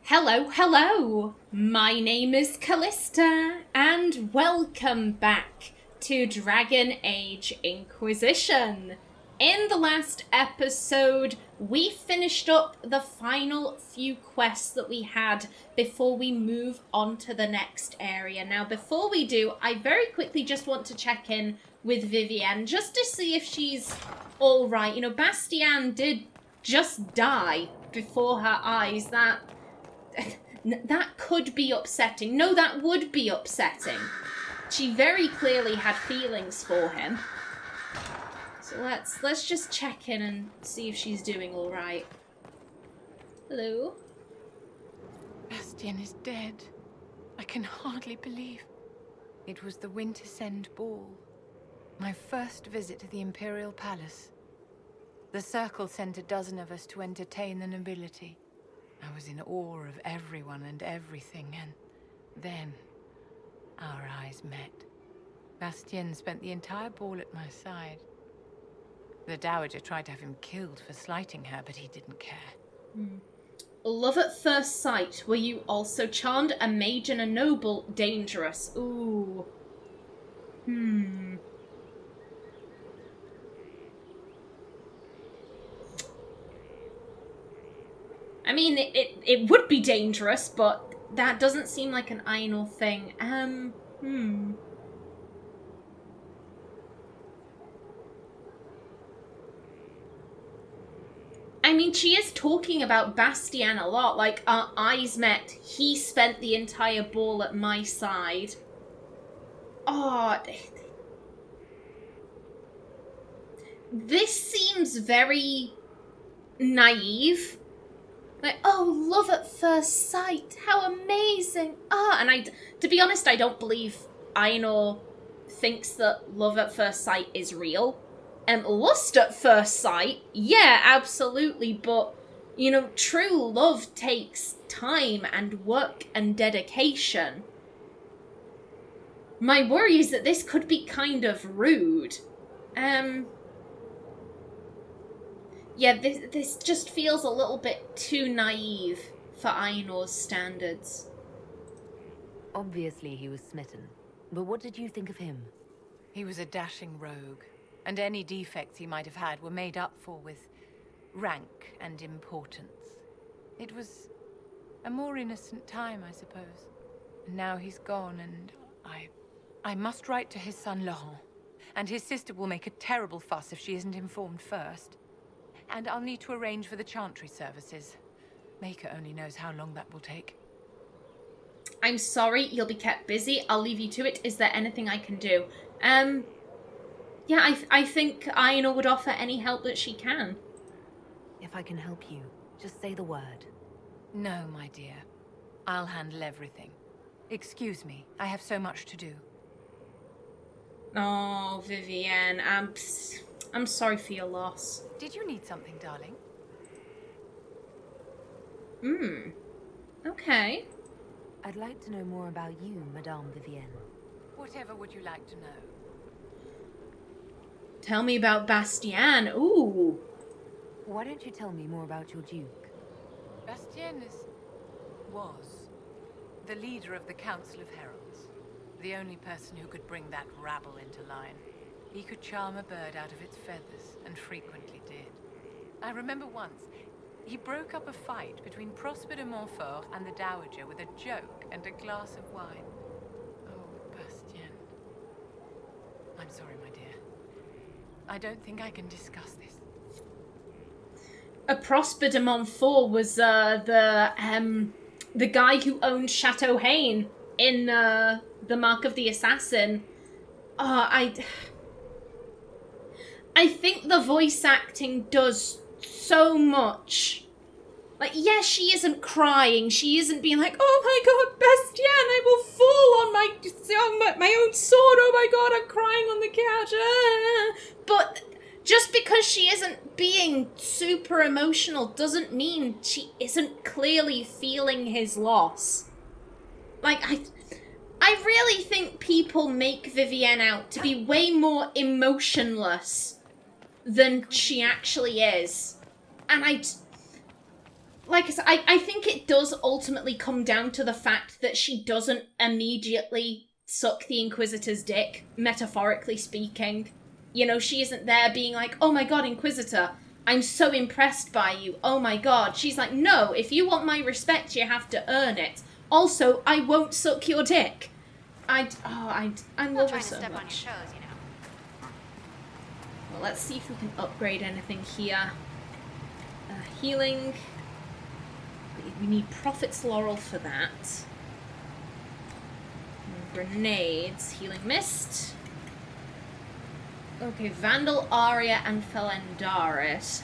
Hello, hello! My name is Callista, and welcome back to Dragon Age Inquisition. In the last episode, we finished up the final few quests that we had before we move on to the next area. Now, before we do, I very quickly just want to check in with Vivienne, just to see if she's alright. You know, Bastian did just die before her eyes. That could be upsetting. No, that would be upsetting. She very clearly had feelings for him. So let's just check in and see if she's doing all right. Hello? Bastian is dead. I can hardly believe. It was the Wintersend Ball. My first visit to the Imperial Palace. The Circle sent a dozen of us to entertain the nobility. I was in awe of everyone and everything, and then our eyes met. Bastien spent the entire ball at my side. The Dowager tried to have him killed for slighting her, but he didn't care. Love at first sight. Were you also charmed? A mage and a noble, dangerous. Ooh. I mean, it would be dangerous, but that doesn't seem like an Aenor thing. I mean, she is talking about Bastian a lot. Like, our eyes met. He spent the entire ball at my side. Oh. This seems very naive. Like, oh, love at first sight, how amazing. And to be honest, I don't believe Aenor thinks that love at first sight is real. Lust at first sight, yeah, absolutely, but, you know, true love takes time and work and dedication. My worry is that this could be kind of rude. Yeah, this just feels a little bit too naive for Aenor's standards. Obviously he was smitten, but what did you think of him? He was a dashing rogue, and any defects he might have had were made up for with rank and importance. It was a more innocent time, I suppose. And now he's gone, and I must write to his son Laurent, and his sister will make a terrible fuss if she isn't informed first. And I'll need to arrange for the chantry services. Maker only knows how long that will take. I'm sorry, you'll be kept busy. I'll leave you to it. Is there anything I can do? Yeah, I think Aenor would offer any help that she can. If I can help you, just say the word. No, my dear. I'll handle everything. Excuse me, I have so much to do. Oh, Vivienne, I'm sorry for your loss. Did you need something, darling? Okay. I'd like to know more about you, Madame Vivienne. Whatever would you like to know? Tell me about Bastian. Ooh. Why don't you tell me more about your Duke? Bastien was the leader of the Council of Heralds. The only person who could bring that rabble into line. He could charm a bird out of its feathers, and frequently did. I remember once, he broke up a fight between Prosper de Montfort and the Dowager with a joke and a glass of wine. Oh, Bastien. I'm sorry, my dear. I don't think I can discuss this. Prosper de Montfort was the guy who owned Chateau Haine in The Mark of the Assassin. I think the voice acting does so much. Like, yes, she isn't crying. She isn't being like, oh my god, Bastian, I will fall on my own sword. Oh my god, I'm crying on the couch. But just because she isn't being super emotional doesn't mean she isn't clearly feeling his loss. Like, I really think people make Vivienne out to be way more emotionless than she actually is. And like I said, I think it does ultimately come down to the fact that she doesn't immediately suck the Inquisitor's dick, metaphorically speaking. You know, she isn't there being like, oh my god, Inquisitor, I'm so impressed by you, oh my god. She's like, no, if you want my respect, you have to earn it. Also, I won't suck your dick. I love her so much. On your toes, you know. Well, let's see if we can upgrade anything here. Healing. We need Prophet's Laurel for that. Grenades. Healing Mist. Okay, Vandal Aria and Felendaris.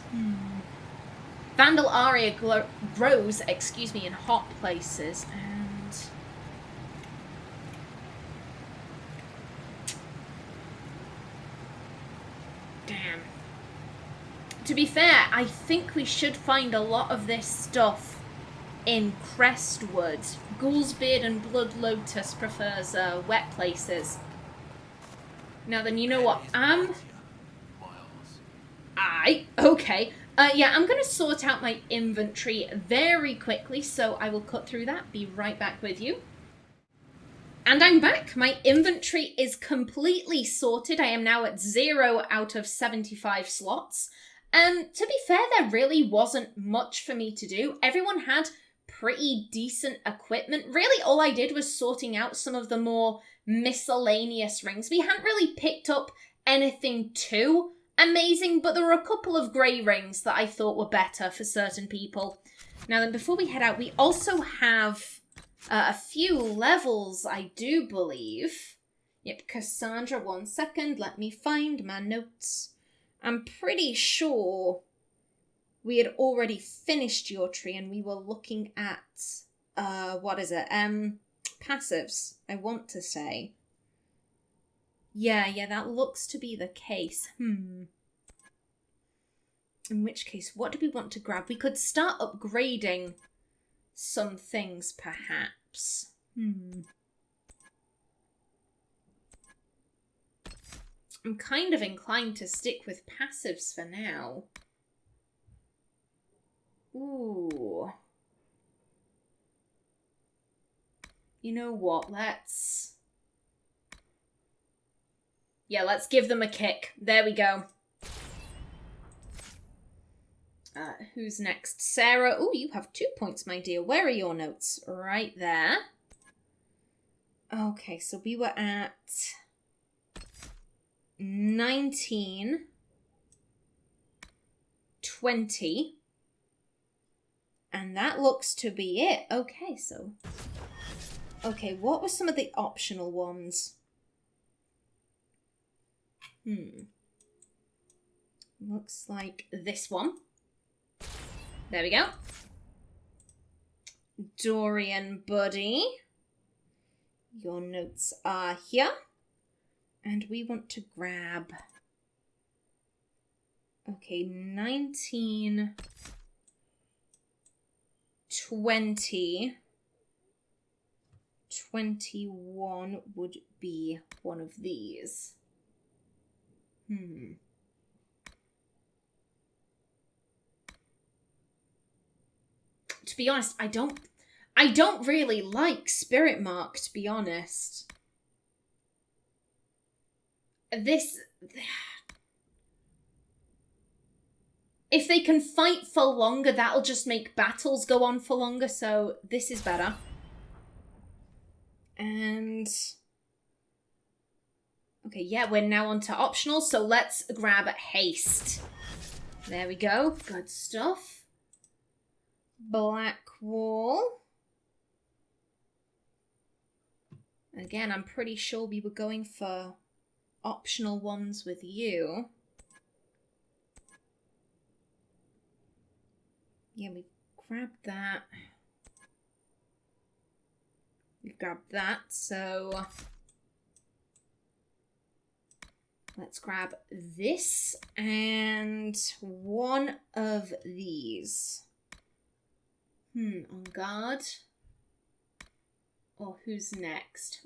Vandal Aria grows, in hot places, and... Damn. To be fair, I think we should find a lot of this stuff in Crestwood. Ghoulsbeard and Blood Lotus prefers wet places. Now then, you know what? Okay. Yeah, I'm going to sort out my inventory very quickly, so I will cut through that. Be right back with you. And I'm back. My inventory is completely sorted. I am now at 0 out of 75 slots. To be fair, there really wasn't much for me to do. Everyone had pretty decent equipment. Really, all I did was sorting out some of the more miscellaneous rings. We hadn't really picked up anything too amazing, but there were a couple of grey rings that I thought were better for certain people. Now then, before we head out, we also have a few levels, I do believe. Yep, Cassandra, 1 second, let me find my notes. I'm pretty sure we had already finished your tree and we were looking at, what is it? Passives, I want to say. Yeah, that looks to be the case. In which case, what do we want to grab? We could start upgrading some things, perhaps. I'm kind of inclined to stick with passives for now. Ooh. You know what? Let's give them a kick. There we go. Who's next? Sarah. Oh, you have 2 points, my dear. Where are your notes? Right there. Okay, so we were at 19, 20, and that looks to be it. Okay, so... Okay, what were some of the optional ones? Looks like this one. There we go. Dorian Buddy. Your notes are here. And we want to grab... Okay, 19... 20... 21 would be one of these. To be honest, I don't really like Spirit Mark, to be honest. If they can fight for longer, that'll just make battles go on for longer, so this is better. And... Okay, yeah, we're now on to optional, so let's grab Haste. There we go, good stuff. Black Wall. Again, I'm pretty sure we were going for optional ones with you. Yeah, we grabbed that. We grabbed that, so... Let's grab this and one of these. On guard. Or who's next?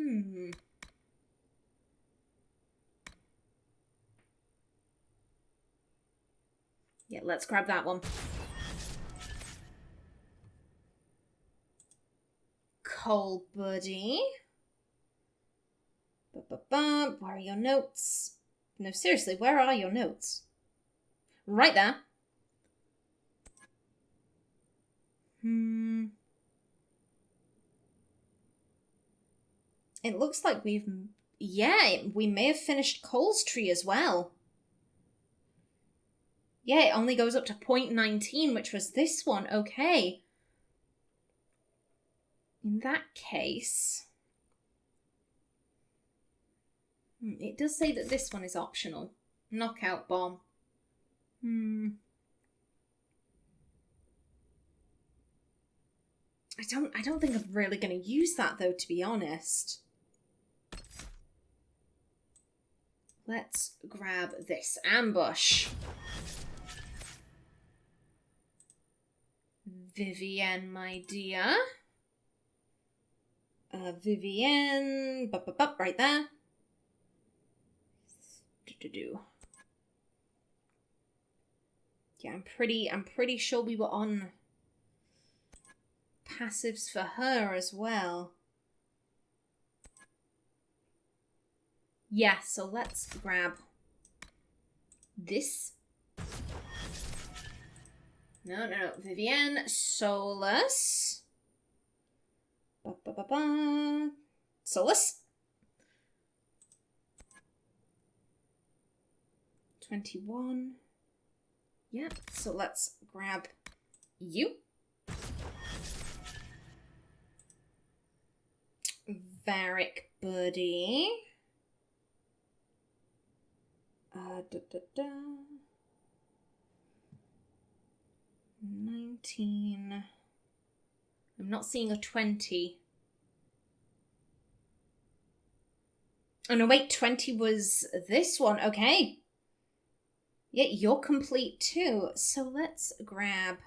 Yeah, let's grab that one. Cowl, buddy. Where are your notes? No, seriously, where are your notes? Right there. It looks like we've... Yeah, we may have finished Cowl's tree as well. Yeah, it only goes up to 0.19, which was this one. Okay. In that case... It does say that this one is optional. Knockout bomb. I don't think I'm really going to use that, though, to be honest. Let's grab this ambush. Vivienne, my dear. Vivienne. Right there. Yeah, I'm pretty sure we were on passives for her as well. Yeah, so let's grab this. No. Vivienne, Solus. Solus. 21. Yep, so let's grab you. Varric, buddy. 19. I'm not seeing a 20. Oh no, wait, 20 was this one. Okay. Yeah, you're complete too. So let's grab...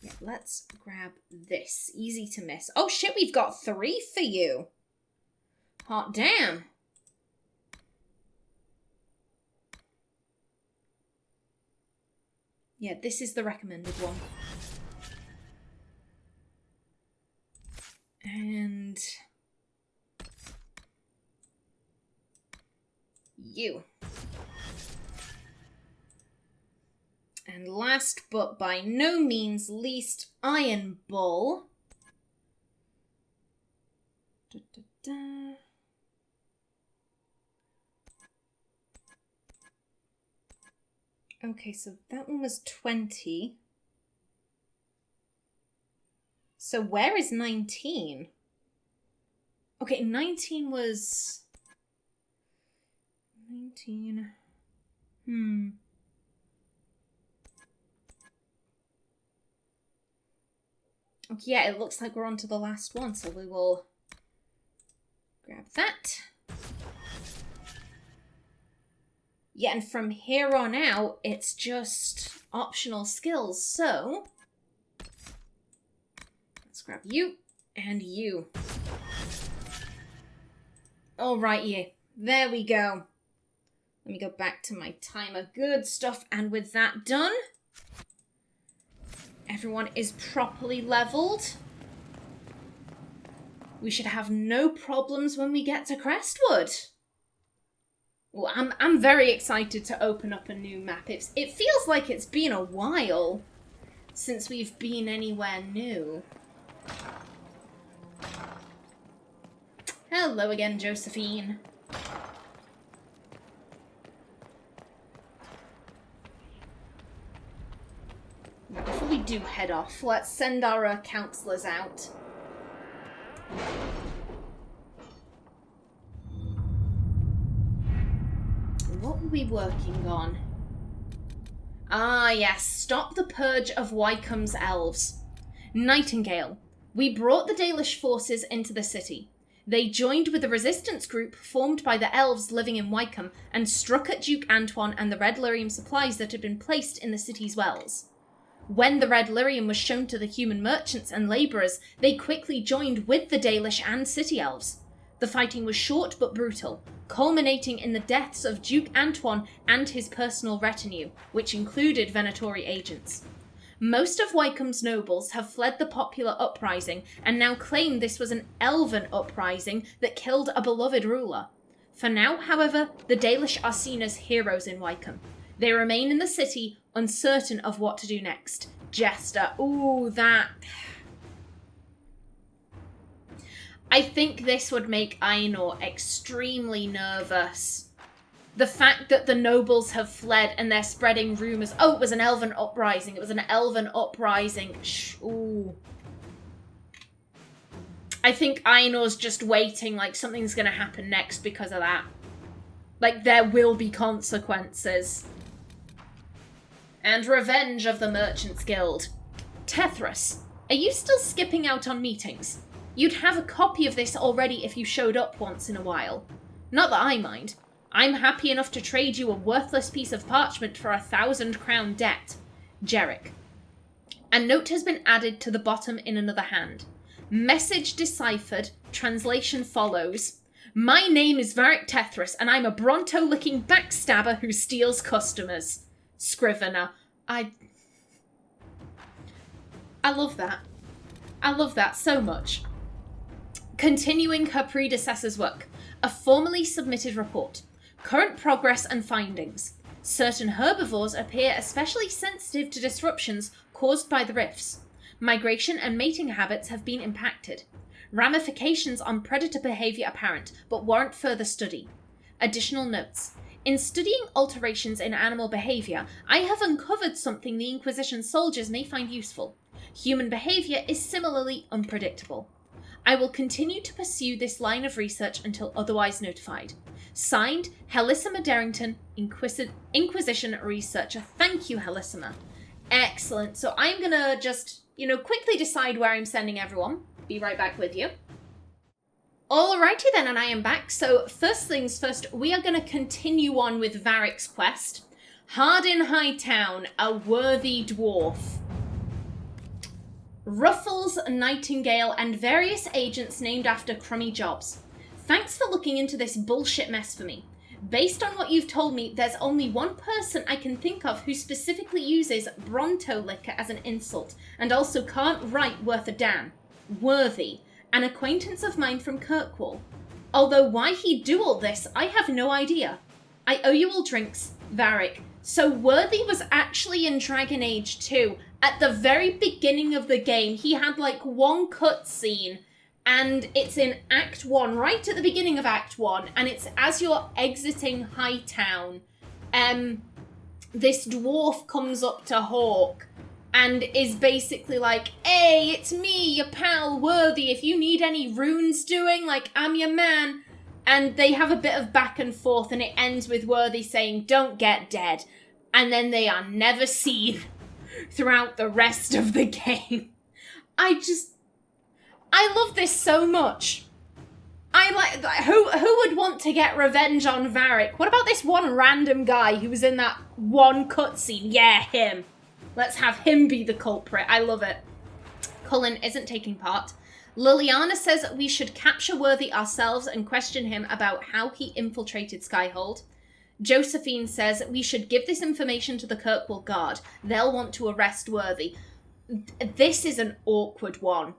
Yeah, let's grab this. Easy to miss. Oh shit, we've got 3 for you. Hot damn. Yeah, this is the recommended one. And... you. And last but by no means least, Iron Bull. Okay, so that one was 20. So where is 19? Okay, 19 was... 19... Okay, yeah, it looks like we're on to the last one, so we will grab that. Yeah, and from here on out, it's just optional skills, so... let's grab you and you. Alright, you. There we go. Let me go back to my timer. Good stuff, and with that done... everyone is properly leveled. We should have no problems when we get to Crestwood. Well, I'm very excited to open up a new map. It feels like it's been a while since we've been anywhere new. Hello again, Josephine. Before we do head off, let's send our counselors out. What were we working on? Ah, yes. Stop the purge of Wycomb's elves. Nightingale. We brought the Dalish forces into the city. They joined with a resistance group formed by the elves living in Wycombe and struck at Duke Antoine and the red lyrium supplies that had been placed in the city's wells. When the red lyrium was shown to the human merchants and labourers, they quickly joined with the Dalish and city elves. The fighting was short but brutal, culminating in the deaths of Duke Antoine and his personal retinue, which included Venatori agents. Most of Wycomb's nobles have fled the popular uprising and now claim this was an elven uprising that killed a beloved ruler. For now, however, the Dalish are seen as heroes in Wycombe. They remain in the city, uncertain of what to do next. Jester. Ooh, that... I think this would make Aenor extremely nervous. The fact that the nobles have fled and they're spreading rumours. Oh, it was an elven uprising. It was an elven uprising. Ooh. I think Aenor's just waiting, like something's going to happen next because of that. Like, there will be consequences. And revenge of the Merchants Guild. Tethras, are you still skipping out on meetings? You'd have a copy of this already if you showed up once in a while. Not that I mind. I'm happy enough to trade you a worthless piece of parchment for 1,000 crown debt. Jarek. A note has been added to the bottom in another hand. Message deciphered. Translation follows. My name is Varric Tethras, and I'm a Bronto-licking backstabber who steals customers. Scrivener. I love that. I love that so much. Continuing her predecessor's work. A formally submitted report. Current progress and findings. Certain herbivores appear especially sensitive to disruptions caused by the rifts. Migration and mating habits have been impacted. Ramifications on predator behavior apparent, but warrant further study. Additional notes. In studying alterations in animal behavior, I have uncovered something the Inquisition soldiers may find useful. Human behavior is similarly unpredictable. I will continue to pursue this line of research until otherwise notified. Signed, Helissima Darrington, Inquisition Researcher. Thank you, Helissima. Excellent. So I'm going to just, quickly decide where I'm sending everyone. Be right back with you. Alrighty then, and I am back. So first things first, we are going to continue on with Varric's quest. Hardin Hightown, a worthy dwarf. Ruffles, Nightingale, and various agents named after crummy jobs. Thanks for looking into this bullshit mess for me. Based on what you've told me, there's only one person I can think of who specifically uses Bronto liquor as an insult, and also can't write worth a damn. Worthy, an acquaintance of mine from Kirkwall. Although why he'd do all this, I have no idea. I owe you all drinks, Varric. So Worthy was actually in Dragon Age 2. At the very beginning of the game, he had like one cutscene, and it's in Act 1, right at the beginning of Act 1, and it's as you're exiting Hightown. This dwarf comes up to Hawke and is basically like, hey, it's me, your pal Worthy, if you need any runes doing, like, I'm your man. And they have a bit of back and forth, and it ends with Worthy saying, don't get dead. And then they are never seen throughout the rest of the game. I love this so much. Who would want to get revenge on Varric? What about this one random guy who was in that one cutscene? Yeah, him. Let's have him be the culprit. I love it. Cullen isn't taking part. Liliana says we should capture Worthy ourselves and question him about how he infiltrated Skyhold. Josephine says we should give this information to the Kirkwall Guard. They'll want to arrest Worthy. This is an awkward one.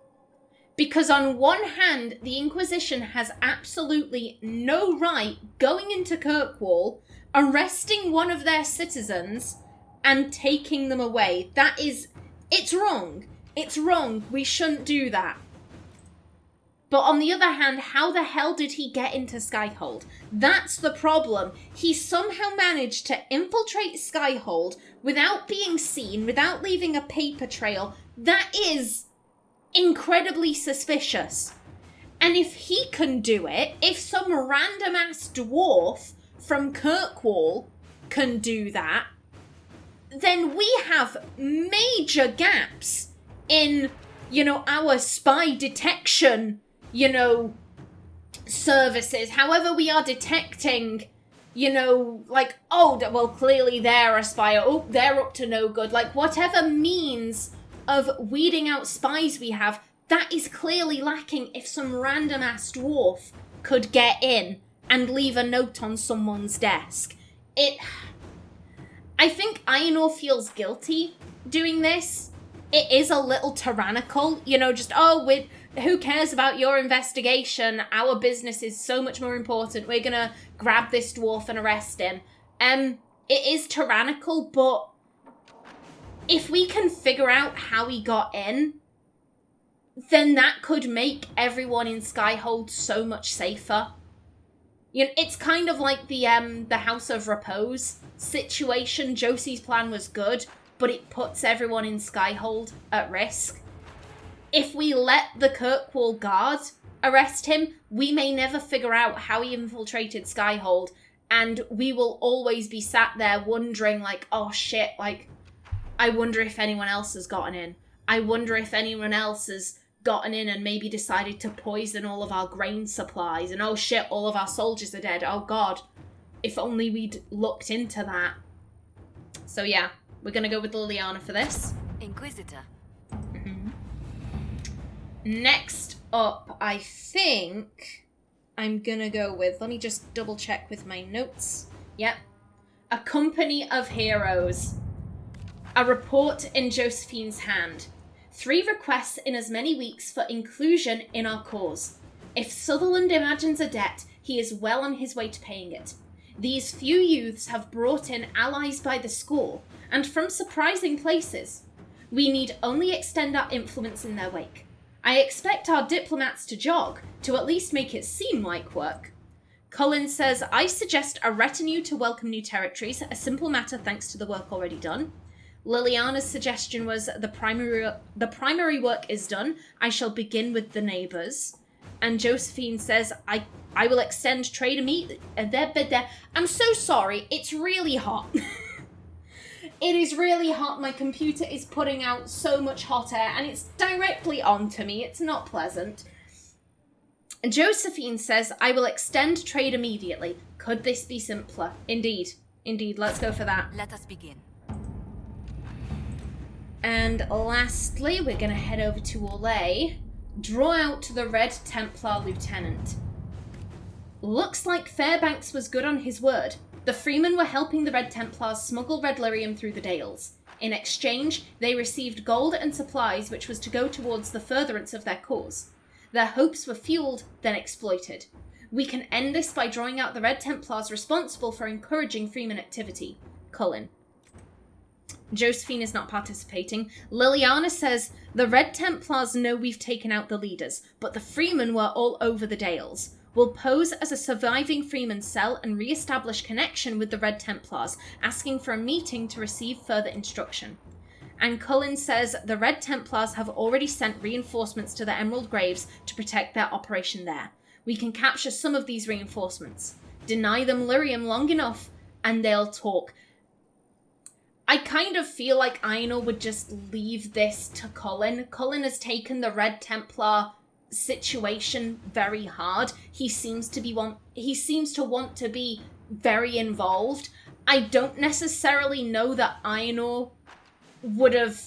Because on one hand, the Inquisition has absolutely no right going into Kirkwall, arresting one of their citizens, and taking them away. It's wrong. It's wrong. We shouldn't do that. But on the other hand, how the hell did he get into Skyhold? That's the problem. He somehow managed to infiltrate Skyhold without being seen, without leaving a paper trail. That is incredibly suspicious. And if he can do it, if some random ass dwarf from Kirkwall can do that, then we have major gaps in, our spy detection, services. However we are detecting, clearly they're a spy. Oh, they're up to no good. Like, whatever means of weeding out spies we have, that is clearly lacking if some random ass dwarf could get in and leave a note on someone's desk. I think Aenor feels guilty doing this. It is a little tyrannical, you know, just, who cares about your investigation? Our business is so much more important. We're gonna grab this dwarf and arrest him. It is tyrannical, but if we can figure out how he got in, then that could make everyone in Skyhold so much safer. You know, it's kind of like the House of Repose situation. Josie's plan was good, but it puts everyone in Skyhold at risk. If we let the Kirkwall guard arrest him, we may never figure out how he infiltrated Skyhold, and we will always be sat there wondering, like, oh shit, like, I wonder if anyone else has gotten in. I wonder if anyone else has gotten in and maybe decided to poison all of our grain supplies, and oh shit, all of our soldiers are dead. Oh god, if only we'd looked into that. So yeah, we're gonna go with Liliana for this. Inquisitor. Next up, I think I'm gonna go with, let me just double check with my notes. Yep. A company of heroes. A report in Josephine's hand. 3 requests in as many weeks for inclusion in our cause. If Sutherland imagines a debt, he is well on his way to paying it. These few youths have brought in allies by the score, and from surprising places. We need only extend our influence in their wake. I expect our diplomats to jog, to at least make it seem like work. Colin says, I suggest a retinue to welcome new territories, a simple matter thanks to the work already done. Liliana's suggestion was, the primary work is done. I shall begin with the neighbours. And Josephine says, I will extend trade immediately. I'm so sorry. It's really hot. It is really hot. My computer is putting out so much hot air, and it's directly onto me. It's not pleasant. Josephine says, I will extend trade immediately. Could this be simpler? Indeed. Indeed. Let's go for that. Let us begin. And lastly, we're going to head over to Orlais. Draw out the Red Templar Lieutenant. Looks like Fairbanks was good on his word. The freemen were helping the Red Templars smuggle red lyrium through the Dales. In exchange, they received gold and supplies which was to go towards the furtherance of their cause. Their hopes were fueled, then exploited. We can end this by drawing out the Red Templars responsible for encouraging freeman activity. Cullen. Josephine is not participating. Liliana says, the Red Templars know we've taken out the leaders, but the freemen were all over the Dales. We'll pose as a surviving freeman cell and re-establish connection with the Red Templars, asking for a meeting to receive further instruction. And Cullen says, the Red Templars have already sent reinforcements to the Emerald Graves to protect their operation there. We can capture some of these reinforcements. Deny them lyrium long enough, and they'll talk. I kind of feel like Aenor would just leave this to Cullen. Cullen has taken the Red Templar situation very hard. He seems to want to be very involved. I don't necessarily know that Aenor would have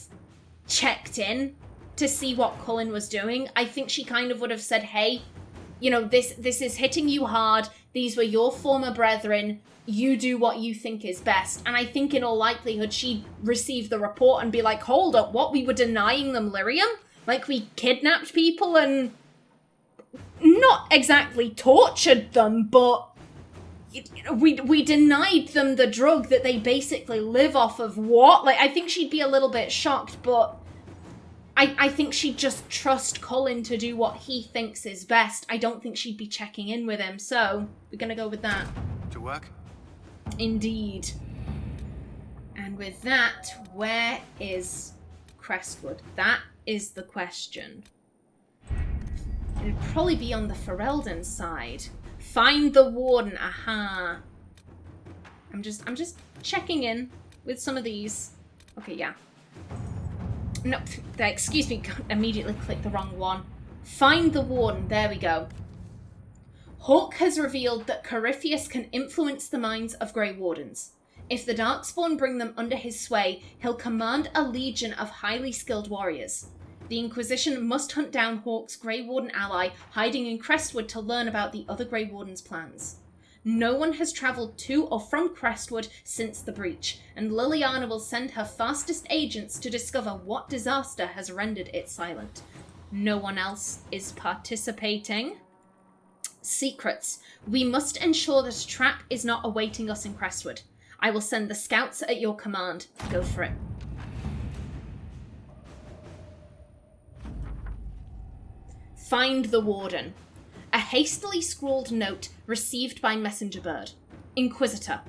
checked in to see what Cullen was doing. I think she kind of would have said, hey, you know, this is hitting you hard. These were your former brethren. You do what you think is best. And I think in all likelihood, she'd receive the report and be like, hold up, what? We were denying them lyrium? Like, we kidnapped people and not exactly tortured them, but we denied them the drug that they basically live off of. What? Like, I think she'd be a little bit shocked, but I think she'd just trust Cullen to do what he thinks is best. I don't think she'd be checking in with him, so we're gonna go with that. To work? Indeed. And with that, where is Crestwood? That is the question. It'd probably be on the Ferelden side. Find the Warden. Aha. I'm just checking in with some of these. Okay, yeah. No, excuse me. Immediately clicked the wrong one. Find the Warden. There we go. Hawke has revealed that Corypheus can influence the minds of Grey Wardens. If the Darkspawn bring them under his sway, he'll command a legion of highly skilled warriors. The Inquisition must hunt down Hawke's Grey Warden ally hiding in Crestwood to learn about the other Grey Warden's plans. No one has travelled to or from Crestwood since the breach, and Liliana will send her fastest agents to discover what disaster has rendered it silent. No one else is participating. Secrets. We must ensure that a trap is not awaiting us in Crestwood. I will send the scouts at your command. Go for it. Find the Warden. A hastily scrawled note received by messenger bird. Inquisitor.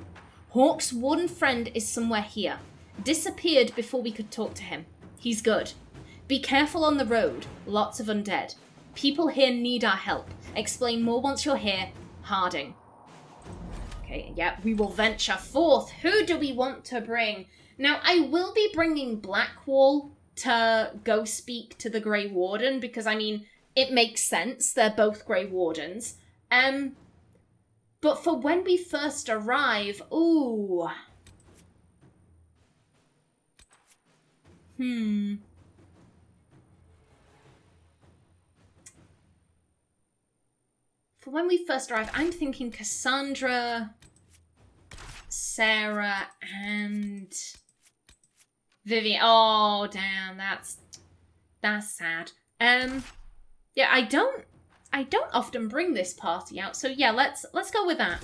Hawke's warden friend is somewhere here. Disappeared before we could talk to him. He's good. Be careful on the road. Lots of undead. People here need our help. Explain more once you're here. Harding. Okay, yeah, we will venture forth. Who do we want to bring? Now, I will be bringing Blackwall to go speak to the Grey Warden because, I mean, it makes sense. They're both Grey Wardens. But for when we first arrive, ooh. For when we first arrive, I'm thinking Cassandra, Sarah, and Vivian. Oh, damn, that's sad. Yeah, I don't often bring this party out, so yeah, let's go with that.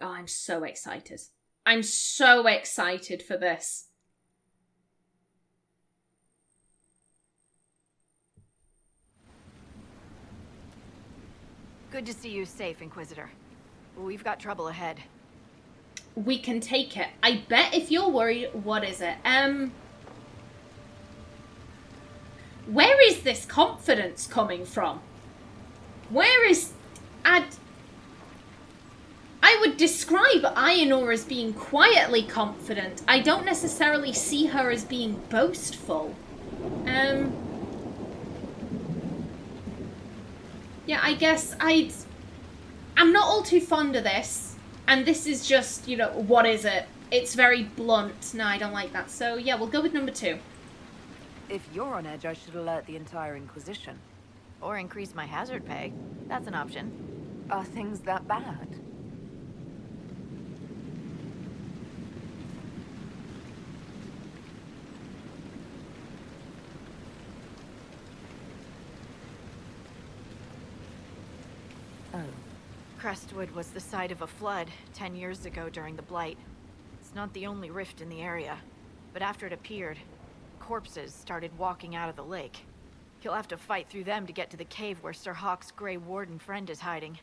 Oh, I'm so excited. I'm so excited for this. Good to see you safe, Inquisitor. We've got trouble ahead. We can take it. I bet if you're worried, what is it? Where is this confidence coming from? Where is... I would describe Aenor as being quietly confident. I don't necessarily see her as being boastful. Yeah, I guess I'm not all too fond of this. And this is just, you know, what is it? It's very blunt. No, I don't like that. So, yeah, we'll go with number 2. If you're on edge, I should alert the entire Inquisition. Or increase my hazard pay. That's an option. Are things that bad? Oh. Crestwood was the site of a flood 10 years ago during the Blight. It's not the only rift in the area, but after it appeared, corpses started walking out of the lake. You'll have to fight through them to get to the cave where Sir Hawke's Grey Warden friend is hiding.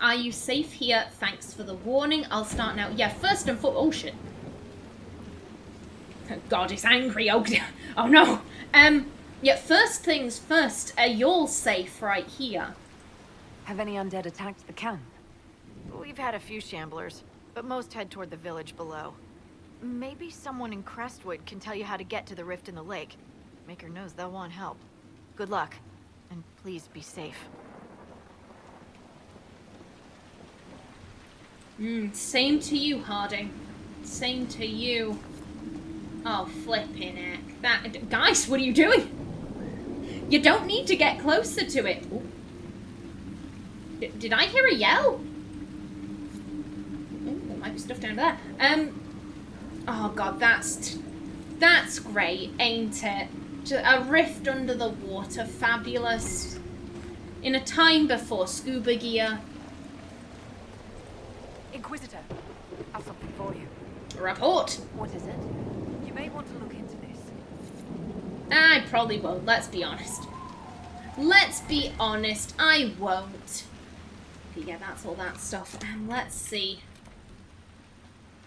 Are you safe here? Thanks for the warning. I'll start now. Yeah, first and foremost... Oh, shit. God is angry. Oh, oh no. Yeah, first things first. You're safe right here. Have any undead attacked the camp? We've had a few shamblers, but most head toward the village below. Maybe someone in Crestwood can tell you how to get to the rift in the lake. Maker knows they'll want help. Good luck, and please be safe. Same to you, Harding. Same to you. Oh, flipping heck. Guys, what are you doing? You don't need to get closer to it. Ooh. Did I hear a yell? Ooh, there might be stuff down there. Oh god, that's great, ain't it? A rift under the water, fabulous. In a time before scuba gear. Inquisitor, I've something for you. Report. What is it? You may want to look into this. I probably won't, let's be honest. Let's be honest, I won't. Okay, yeah, that's all that stuff. And let's see.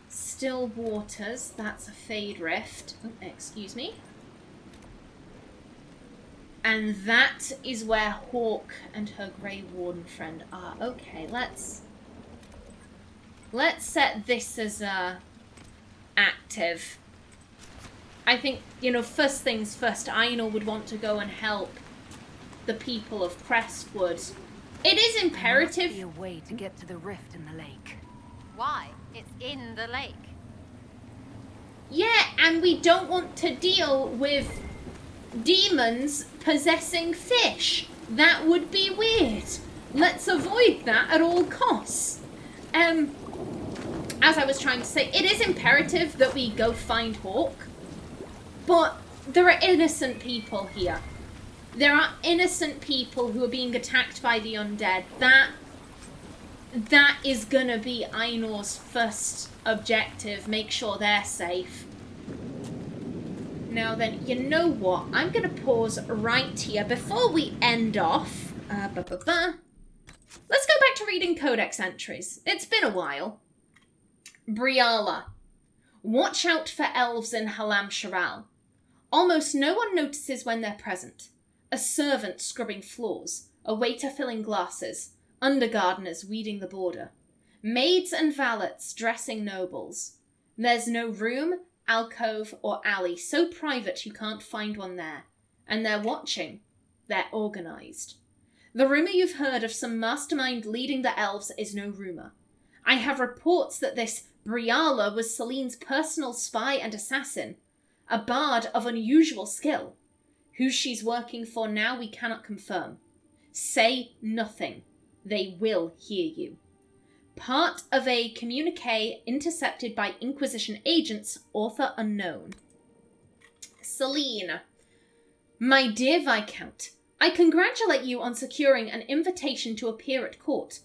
Still waters, that's a fade rift. Oh, excuse me. And that is where Hawke and her Grey Warden friend are. Okay, let's set this as active. I think, you know, first things first, Aenor would want to go and help the people of Crestwood It is There must imperative. be a way to get to the rift in the lake. Why? It's in the lake. Yeah, and we don't want to deal with demons possessing fish. That would be weird. Let's avoid that at all costs. As I was trying to say, it is imperative that we go find Hawke. But there are innocent people here. There are innocent people who are being attacked by the undead. That is gonna be Aenor's first objective. Make sure they're safe. Now then, you know what? I'm gonna pause right here before we end off. Let's go back to reading codex entries. It's been a while. Briala. Watch out for elves in Halam Sharal. Almost no one notices when they're present. A servant scrubbing floors, a waiter filling glasses, undergardeners weeding the border, maids and valets dressing nobles. There's no room, alcove, or alley so private you can't find one there. And they're watching. They're organised. The rumour you've heard of some mastermind leading the elves is no rumour. I have reports that this Briala was Celine's personal spy and assassin, a bard of unusual skill. Who she's working for now we cannot confirm. Say nothing. They will hear you. Part of a communique intercepted by Inquisition agents, author unknown. Celine. My dear Viscount, I congratulate you on securing an invitation to appear at court.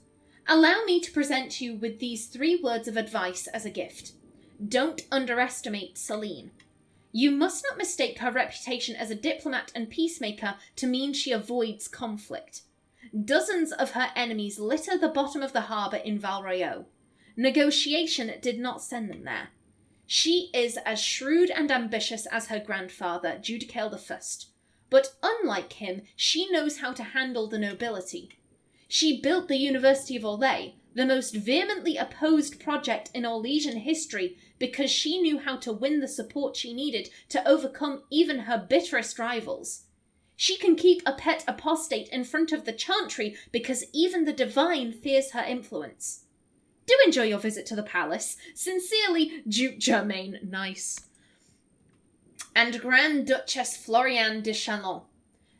Allow me to present you with these 3 words of advice as a gift. Don't underestimate Celine. You must not mistake her reputation as a diplomat and peacemaker to mean she avoids conflict. Dozens of her enemies litter the bottom of the harbour in Val Royeaux. Negotiation did not send them there. She is as shrewd and ambitious as her grandfather, Judicael I. But unlike him, she knows how to handle the nobility. She built the University of Orlais, the most vehemently opposed project in Orlesian history, because she knew how to win the support she needed to overcome even her bitterest rivals. She can keep a pet apostate in front of the chantry because even the divine fears her influence. Do enjoy your visit to the palace. Sincerely, Duke Germain. Nice. And Grand Duchess Floriane de Chalon.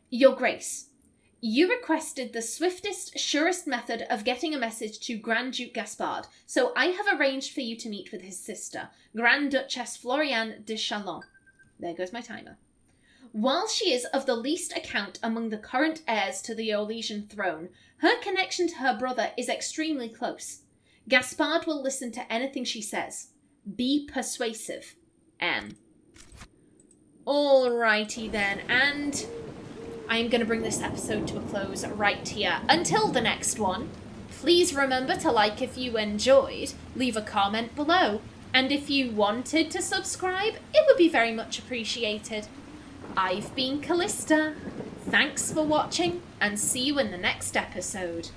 Your Grace, you requested the swiftest, surest method of getting a message to Grand Duke Gaspard, so I have arranged for you to meet with his sister, Grand Duchess Floriane de Chalon. There goes my timer. While she is of the least account among the current heirs to the Orlesian throne, her connection to her brother is extremely close. Gaspard will listen to anything she says. Be persuasive. M. Alrighty then, and I'm going to bring this episode to a close right here. Until the next one, please remember to like if you enjoyed, leave a comment below, and if you wanted to subscribe, it would be very much appreciated. I've been Callista. Thanks for watching, and see you in the next episode.